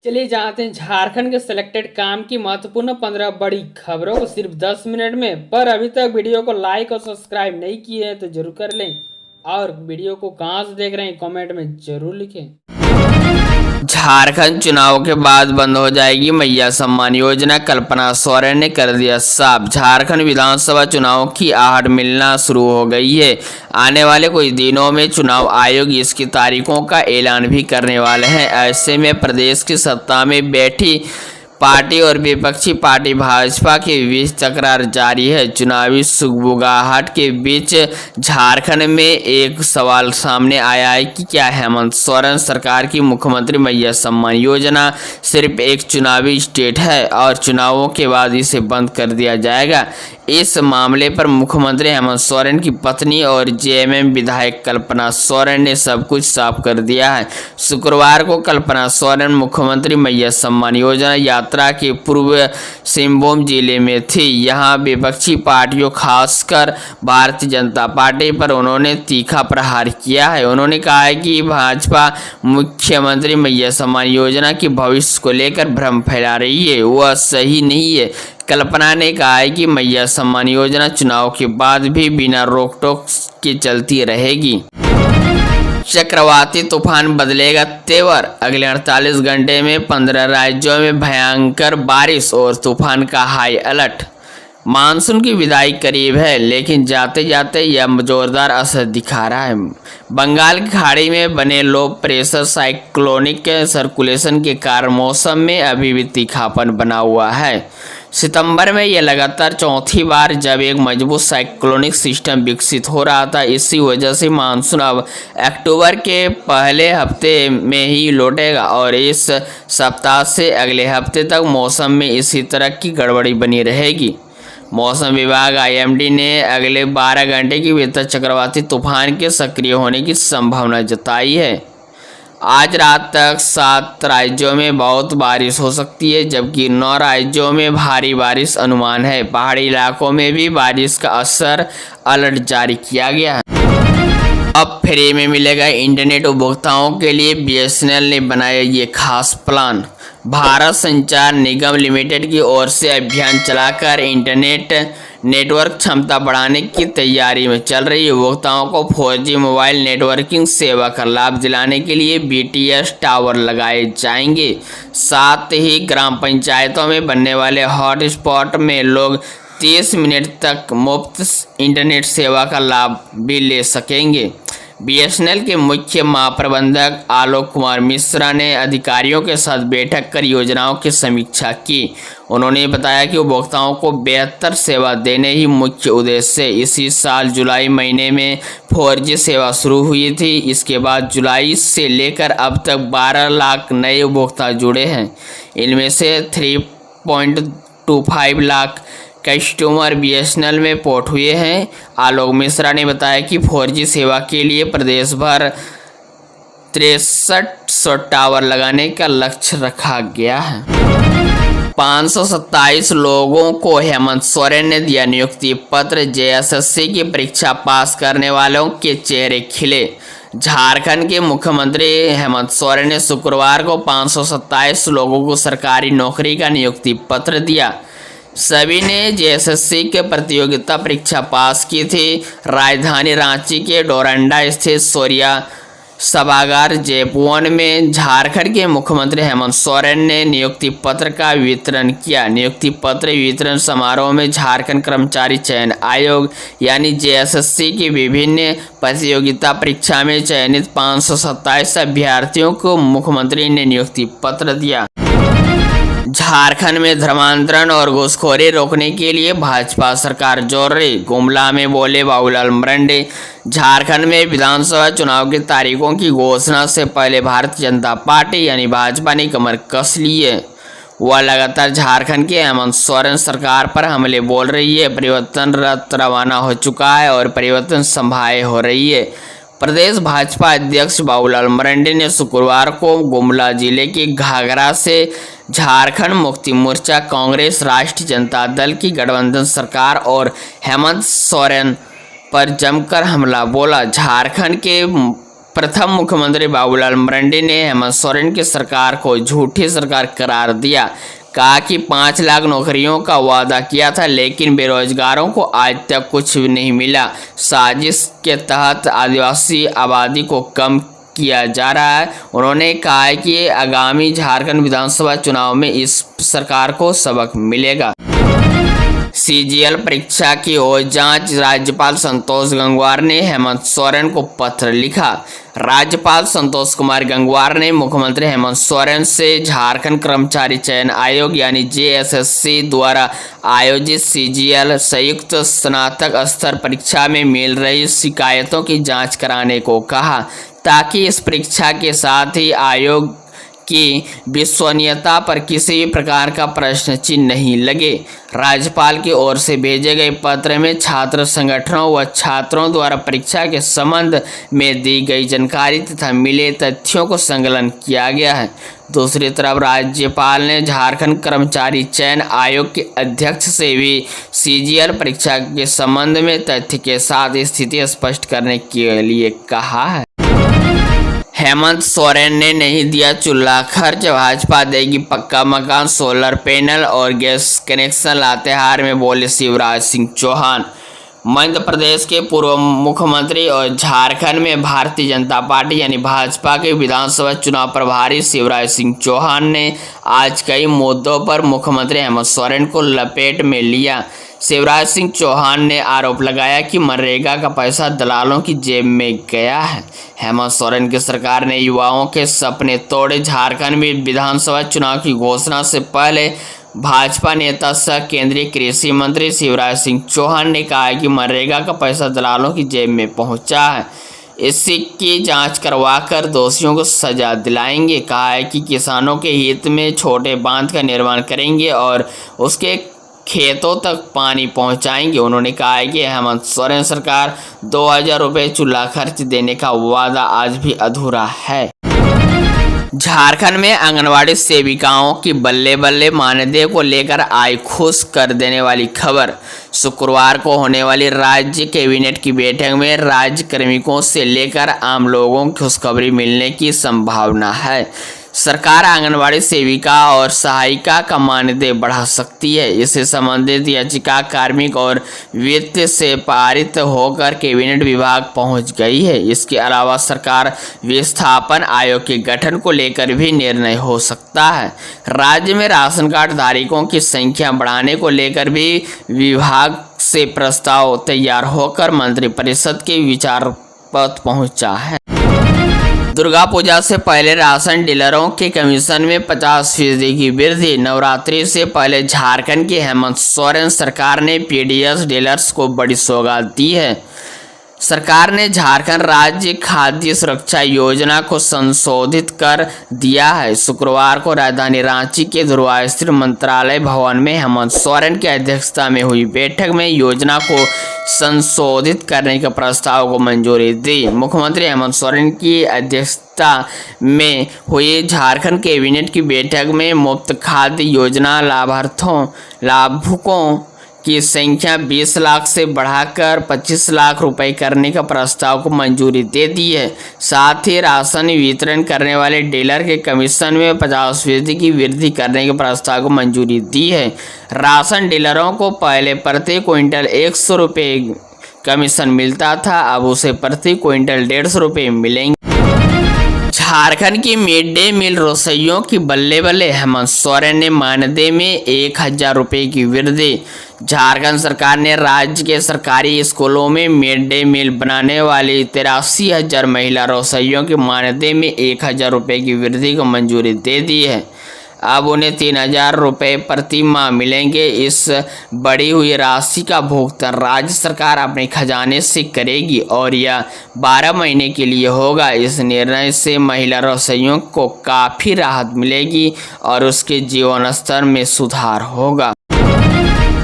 चलिए जानते हैं झारखंड के सिलेक्टेड काम की महत्वपूर्ण 15 बड़ी खबरों को सिर्फ 10 मिनट में। पर अभी तक वीडियो को लाइक और सब्सक्राइब नहीं किए हैं तो जरूर कर लें, और वीडियो को कहां से देख रहे हैं कमेंट में जरूर लिखें। झारखंड चुनाव के बाद बंद हो जाएगी मैया सम्मान योजना, कल्पना सोरेन ने कर दिया साफ। झारखंड विधानसभा चुनाव की आहट मिलना शुरू हो गई है। आने वाले कुछ दिनों में चुनाव आयोग इसकी तारीखों का ऐलान भी करने वाले हैं। ऐसे में प्रदेश की सत्ता में बैठी पार्टी और विपक्षी पार्टी भाजपा के बीच तकरार जारी है। चुनावी सुगबुगाहट के बीच झारखंड में एक सवाल सामने आया है कि क्या हेमंत सोरेन सरकार की मुख्यमंत्री मैया सम्मान योजना सिर्फ एक चुनावी स्टेट है और चुनावों के बाद इसे बंद कर दिया जाएगा। इस मामले पर मुख्यमंत्री हेमंत सोरेन की पत्नी और जेएमएम विधायक कल्पना सोरेन ने सब कुछ साफ कर दिया है। शुक्रवार को कल्पना सोरेन मुख्यमंत्री मैया सम्मान योजना यात्रा के पूर्व सिंहभूम जिले में थी। यहां विपक्षी पार्टियों खासकर भारतीय जनता पार्टी पर उन्होंने तीखा प्रहार किया है। उन्होंने कहा है कि भाजपा मुख्यमंत्री मैया सम्मान योजना के भविष्य को लेकर भ्रम फैला रही है, वह सही नहीं है। कल्पना ने कहा है कि मैया सम्मान योजना चुनाव के बाद भी बिना रोक टोक के चलती रहेगी। चक्रवाती तूफान बदलेगा तेवर, अगले 48 घंटे में 15 राज्यों में भयंकर बारिश और तूफान का हाई अलर्ट। मानसून की विदाई करीब है, लेकिन जाते जाते यह जोरदार असर दिखा रहा है। बंगाल की खाड़ी में बने लो प्रेशर साइक्लोनिक सर्कुलेशन के कारण मौसम में अभी भी तीखापन बना हुआ है। सितंबर में यह लगातार चौथी बार जब एक मजबूत साइक्लोनिक सिस्टम विकसित हो रहा था। इसी वजह से मानसून अब अक्टूबर के पहले हफ्ते में ही लौटेगा और इस सप्ताह से अगले हफ्ते तक मौसम में इसी तरह की गड़बड़ी बनी रहेगी। मौसम विभाग आईएमडी ने अगले 12 घंटे के भीतर चक्रवाती तूफान के सक्रिय होने की संभावना जताई है। आज रात तक 7 राज्यों में बहुत बारिश हो सकती है, जबकि 9 राज्यों में भारी बारिश अनुमान है। पहाड़ी इलाकों में भी बारिश का असर अलर्ट जारी किया गया है। अब फ्री में मिलेगा इंटरनेट उपभोक्ताओं के लिए, बीएसएनएल ने बनाया ये खास प्लान। भारत संचार निगम लिमिटेड की ओर से अभियान चलाकर इंटरनेट नेटवर्क क्षमता बढ़ाने की तैयारी में चल रही है। उपभोक्ताओं को 4G मोबाइल नेटवर्किंग सेवा का लाभ दिलाने के लिए BTS टावर लगाए जाएंगे। साथ ही ग्राम पंचायतों में बनने वाले हॉटस्पॉट में लोग 30 मिनट तक मुफ्त इंटरनेट सेवा का लाभ भी ले सकेंगे। बीएसएनएल के मुख्य महाप्रबंधक आलोक कुमार मिश्रा ने अधिकारियों के साथ बैठक कर योजनाओं की समीक्षा की। उन्होंने बताया कि उपभोक्ताओं को बेहतर सेवा देने ही मुख्य उद्देश्य है। इसी साल जुलाई महीने में 4G सेवा शुरू हुई थी। इसके बाद जुलाई से लेकर अब तक 12 लाख नए उपभोक्ता जुड़े हैं। इनमें से 3.25 लाख कस्टमर बीएसएनएल में पोर्ट हुए हैं। आलोक मिश्रा ने बताया कि 4G सेवा के लिए प्रदेश भर 6300 टावर लगाने का लक्ष्य रखा गया है। 527 लोगों को हेमंत सोरेन ने दिया नियुक्ति पत्र, जेएसएससी की परीक्षा पास करने वालों के चेहरे खिले। झारखंड के मुख्यमंत्री हेमंत सोरेन ने शुक्रवार को 527 लोगों को सरकारी नौकरी का नियुक्ति पत्र दिया। सभी ने जेएसएससी के प्रतियोगिता परीक्षा पास की थी। राजधानी रांची के डोरंडा स्थित सौर्या सभागार जयपुवन में झारखंड के मुख्यमंत्री हेमंत सोरेन ने नियुक्ति पत्र का वितरण किया। नियुक्ति पत्र वितरण समारोह में झारखंड कर्मचारी चयन आयोग यानी जेएसएससी की विभिन्न प्रतियोगिता परीक्षा में चयनित 527 अभ्यर्थियों को मुख्यमंत्री ने नियुक्ति पत्र दिया। झारखंड में धर्मांतरण और घूसखोरी रोकने के लिए भाजपा सरकार जोर रही, गुमला में बोले बाबूलाल मरांडी। झारखंड में विधानसभा चुनाव की तारीखों की घोषणा से पहले भारतीय जनता पार्टी यानी भाजपा ने कमर कस ली है। वह लगातार झारखंड के हेमंत सोरेन सरकार पर हमले बोल रही है। परिवर्तन रथ रवाना हो चुका है और परिवर्तन संभावना हो रही है। प्रदेश भाजपा अध्यक्ष बाबूलाल मरांडी ने शुक्रवार को गुमला जिले के घाघरा से झारखंड मुक्ति मोर्चा, कांग्रेस, राष्ट्रीय जनता दल की गठबंधन सरकार और हेमंत सोरेन पर जमकर हमला बोला। झारखंड के प्रथम मुख्यमंत्री बाबूलाल मरांडी ने हेमंत सोरेन की सरकार को झूठी सरकार करार दिया। कहा कि 5 लाख नौकरियों का वादा किया था, लेकिन बेरोजगारों को आज तक कुछ भी नहीं मिला। साजिश के तहत आदिवासी आबादी को कम किया जा रहा है। उन्होंने कहा है कि आगामी झारखंड विधानसभा चुनाव में इस सरकार को सबक मिलेगा। सीजीएल परीक्षा की ओर जांच, राज्यपाल संतोष गंगवार ने हेमंत सोरेन को पत्र लिखा। राज्यपाल संतोष कुमार गंगवार ने मुख्यमंत्री हेमंत सोरेन से झारखंड कर्मचारी चयन आयोग यानी जेएसएससी द्वारा आयोजित सीजीएल संयुक्त स्नातक स्तर परीक्षा में मिल रही शिकायतों की जांच कराने को कहा, ताकि इस परीक्षा के साथ ही आयोग की विश्वसनीयता पर किसी भी प्रकार का प्रश्न चिन्ह नहीं लगे। राज्यपाल की ओर से भेजे गए पत्र में छात्र संगठनों व छात्रों द्वारा परीक्षा के संबंध में दी गई जानकारी तथा मिले तथ्यों को संकलन किया गया है। दूसरी तरफ राज्यपाल ने झारखंड कर्मचारी चयन आयोग के अध्यक्ष से भी सीजीएल परीक्षा के संबंध में तथ्य के साथ स्थिति स्पष्ट करने के लिए कहा है। हेमंत सोरेन ने नहीं दिया चूल्हा खर्च, भाजपा देगी पक्का मकान, सोलर पैनल और गैस कनेक्शन, लातेहार में बोले शिवराज सिंह चौहान। मध्य प्रदेश के पूर्व मुख्यमंत्री और झारखंड में भारतीय जनता पार्टी यानी भाजपा के विधानसभा चुनाव प्रभारी शिवराज सिंह चौहान ने आज कई मुद्दों पर मुख्यमंत्री हेमंत सोरेन को लपेट में लिया। शिवराज सिंह चौहान ने आरोप लगाया कि मनरेगा का पैसा दलालों की जेब में गया है। हेमंत सोरेन की सरकार ने युवाओं के सपने तोड़े। झारखंड में विधानसभा चुनाव की घोषणा से पहले भाजपा नेता सह केंद्रीय कृषि मंत्री शिवराज सिंह चौहान ने कहा है कि मनरेगा का पैसा दलालों की जेब में पहुंचा है। इसी की जांच करवाकर दोषियों को सजा दिलाएंगे। कहा है कि किसानों के हित में छोटे बांध का निर्माण करेंगे और उसके खेतों तक पानी पहुंचाएंगे। उन्होंने कहा है कि हेमंत सोरेन सरकार 2000 रुपये चूल्हा खर्च देने का वादा आज भी अधूरा है। झारखंड में आंगनवाड़ी सेविकाओं की बल्ले बल्ले मानदेय को लेकर आई खुश कर देने वाली खबर। शुक्रवार को होने वाली राज्य कैबिनेट की बैठक में राज्य कार्मिकों से लेकर आम लोगों की खुशखबरी मिलने की संभावना है। सरकार आंगनवाड़ी सेविका और सहायिका का मानदेय बढ़ा सकती है। इससे संबंधित याचिका कार्मिक और वित्त से पारित होकर कैबिनेट विभाग पहुंच गई है। इसके अलावा सरकार विस्थापन आयोग के गठन को लेकर भी निर्णय हो सकता है। राज्य में राशन कार्ड धारकों की संख्या बढ़ाने को लेकर भी विभाग से प्रस्ताव तैयार होकर मंत्रिपरिषद के विचार पथ पहुंचा है। दुर्गा पूजा से पहले राशन डीलरों के कमीशन में 50% की वृद्धि। नवरात्रि से पहले झारखंड की हेमंत सोरेन सरकार ने पीडीएस डीलर्स को बड़ी सौगात दी है। सरकार ने झारखंड राज्य खाद्य सुरक्षा योजना को संशोधित कर दिया है। शुक्रवार को राजधानी रांची के ध्रुवा स्थित मंत्रालय भवन में हेमंत सोरेन की अध्यक्षता में हुई बैठक में योजना को संशोधित करने के प्रस्ताव को मंजूरी दी। मुख्यमंत्री हेमंत सोरेन की अध्यक्षता में हुई झारखंड कैबिनेट की बैठक में मुफ्त खाद्य योजना लाभुकों की संख्या 20 लाख से बढ़ाकर 25 लाख रुपए करने का प्रस्ताव को मंजूरी दे दी है। साथ ही राशन वितरण करने वाले डीलर के कमीशन में 50% की वृद्धि करने के प्रस्ताव को मंजूरी दी है। राशन डीलरों को पहले प्रति क्विंटल 100 रुपये कमीशन मिलता था, अब उसे प्रति क्विंटल 150 रुपये मिलेंगे। झारखंड की मिड डे मील रसोइयों की बल्ले बल्ले। हेमंत सोरेन ने मानदेय में 1000 रुपये की वृद्धि। झारखंड सरकार ने राज्य के सरकारी स्कूलों में मिड डे मील बनाने वाली 83,000 महिला रसोइयों के मानदेय में 1000 रुपये की वृद्धि को मंजूरी दे दी है। अब उन्हें 3000 रुपये प्रति माह मिलेंगे। इस बढ़ी हुई राशि का भुगतान राज्य सरकार अपने खजाने से करेगी और यह 12 महीने के लिए होगा। इस निर्णय से महिला रसोइयों को काफ़ी राहत मिलेगी और उसके जीवन स्तर में सुधार होगा।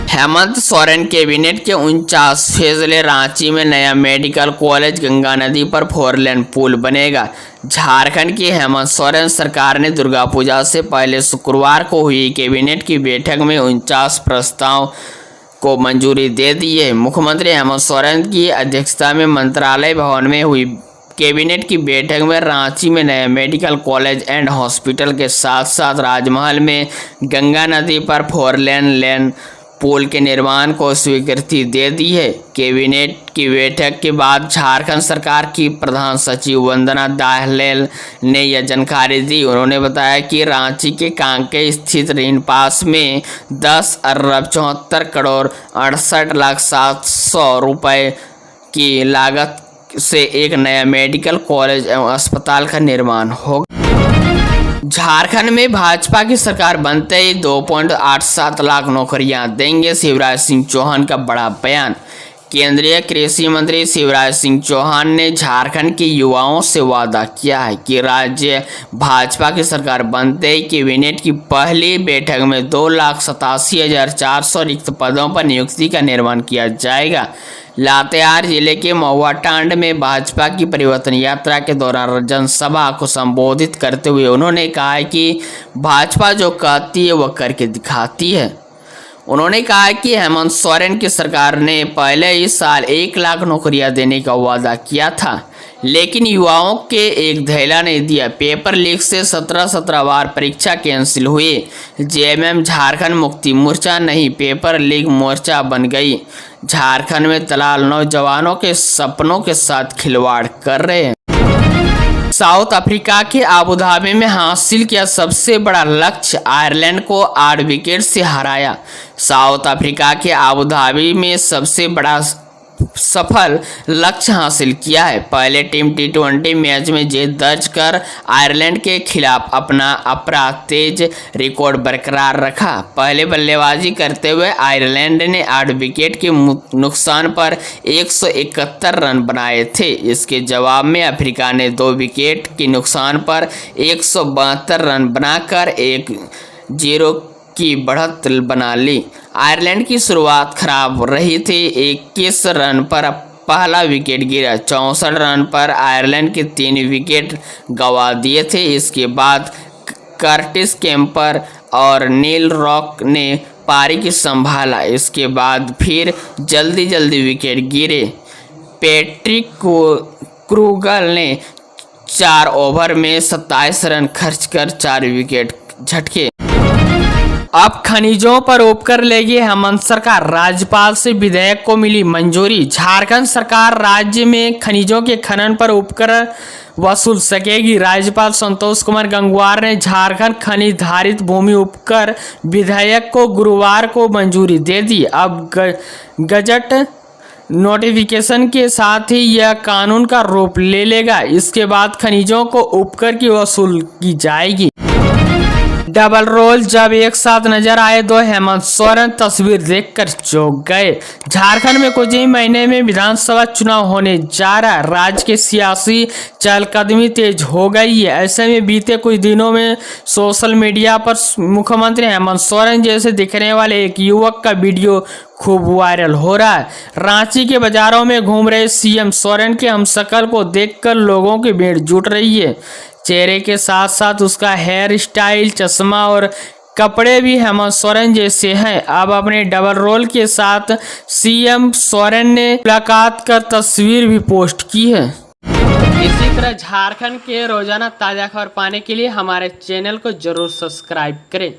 हेमंत सोरेन कैबिनेट के 49 फैसले। रांची में नया मेडिकल कॉलेज, गंगा नदी पर 4 लेन पुल बनेगा। झारखंड की हेमंत सोरेन सरकार ने दुर्गा पूजा से पहले शुक्रवार को हुई कैबिनेट की बैठक में 49 प्रस्ताव को मंजूरी दे दी है। मुख्यमंत्री हेमंत सोरेन की अध्यक्षता में मंत्रालय भवन में हुई कैबिनेट की बैठक में रांची में नए मेडिकल कॉलेज एंड हॉस्पिटल के साथ साथ राजमहल में गंगा नदी पर 4 लेन पुल के निर्माण को स्वीकृति दे दी है। कैबिनेट की बैठक के बाद झारखंड सरकार की प्रधान सचिव वंदना दाहलेल ने यह जानकारी दी। उन्होंने बताया कि रांची के कांके स्थित ऋणपास में 10 अरब 74 करोड़ 68,700 रुपए की लागत से एक नया मेडिकल कॉलेज एवं अस्पताल का निर्माण होगा। झारखंड में भाजपा की सरकार बनते ही 2.87 लाख नौकरियां देंगे, शिवराज सिंह चौहान का बड़ा बयान। केंद्रीय कृषि मंत्री शिवराज सिंह चौहान ने झारखंड के युवाओं से वादा किया है कि राज्य भाजपा की सरकार बनते ही कैबिनेट की पहली बैठक में 2,87,400 रिक्त पदों पर नियुक्ति का निर्माण किया जाएगा। लातेहार जिले के महुआटांड में भाजपा की परिवर्तन यात्रा के दौरान जनसभा को संबोधित करते हुए उन्होंने कहा कि भाजपा जो कहती है वह करके दिखाती है। उन्होंने कहा कि हेमंत सोरेन की सरकार ने पहले इस साल 1 लाख नौकरियां देने का वादा किया था, लेकिन युवाओं के एक धैर्य नहीं दिया। पेपर लीक से 17 बार परीक्षा कैंसिल हुई। जेएमएम झारखंड मुक्ति मोर्चा नहीं पेपर लीक मोर्चा बन गई। झारखंड में दलाल नौजवानों के सपनों के साथ खिलवाड़ कर रहे हैं। साउथ अफ्रीका के अबुधाबी में हासिल किया सबसे बड़ा लक्ष्य, आयरलैंड को 8 विकेट से हराया। साउथ अफ्रीका के अबुधाबी में सबसे बड़ा सफल लक्ष्य हासिल किया है। पहले टीम T20 मैच में जीत दर्ज कर आयरलैंड के खिलाफ अपना तेज रिकॉर्ड बरकरार रखा। पहले बल्लेबाजी करते हुए आयरलैंड ने 8 विकेट के नुकसान पर 171 रन बनाए थे। इसके जवाब में अफ्रीका ने 2 विकेट के नुकसान पर 172 रन बनाकर 1-0 की बढ़त बना ली। आयरलैंड की शुरुआत खराब रही थी। 21 रन पर पहला विकेट गिरा। 64 रन पर आयरलैंड के 3 विकेट गंवा दिए थे। इसके बाद कर्टिस केम्पर और नील रॉक ने पारी की संभाला। इसके बाद फिर जल्दी विकेट गिरे। पैट्रिक क्रूगल ने 4 ओवर में 27 रन खर्च कर 4 विकेट झटके। अब खनिजों पर उपकर लेगी हेमंत सरकार, राज्यपाल से विधेयक को मिली मंजूरी। झारखंड सरकार राज्य में खनिजों के खनन पर उपकर वसूल सकेगी। राज्यपाल संतोष कुमार गंगवार ने झारखंड खनिज धारित भूमि उपकर विधेयक को गुरुवार को मंजूरी दे दी। अब गजट नोटिफिकेशन के साथ ही यह कानून का रूप ले लेगा। इसके बाद खनिजों को उपकर की वसूल की जाएगी। डबल रोल जब एक साथ नजर आए दो हेमंत सोरेन, तस्वीर देखकर चौंक गए। झारखंड में कुछ ही महीने में विधानसभा चुनाव होने जा रहा है। राज्य के सियासी चहलकदमी तेज हो गई है। ऐसे में बीते कुछ दिनों में सोशल मीडिया पर मुख्यमंत्री हेमंत सोरेन जैसे दिखने वाले एक युवक का वीडियो खूब वायरल हो रहा है। रांची के बाजारों में घूम रहे सीएम सोरेन के हमशक्ल को देखकर लोगों की भीड़ जुट रही है। चेहरे के साथ साथ उसका हेयर स्टाइल, चश्मा और कपड़े भी हेमंत सोरेन जैसे हैं। अब अपने डबल रोल के साथ सीएम सोरेन ने मुलाकात कर तस्वीर भी पोस्ट की है। इसी तरह झारखंड के रोजाना ताजा खबर पाने के लिए हमारे चैनल को जरूर सब्सक्राइब करें।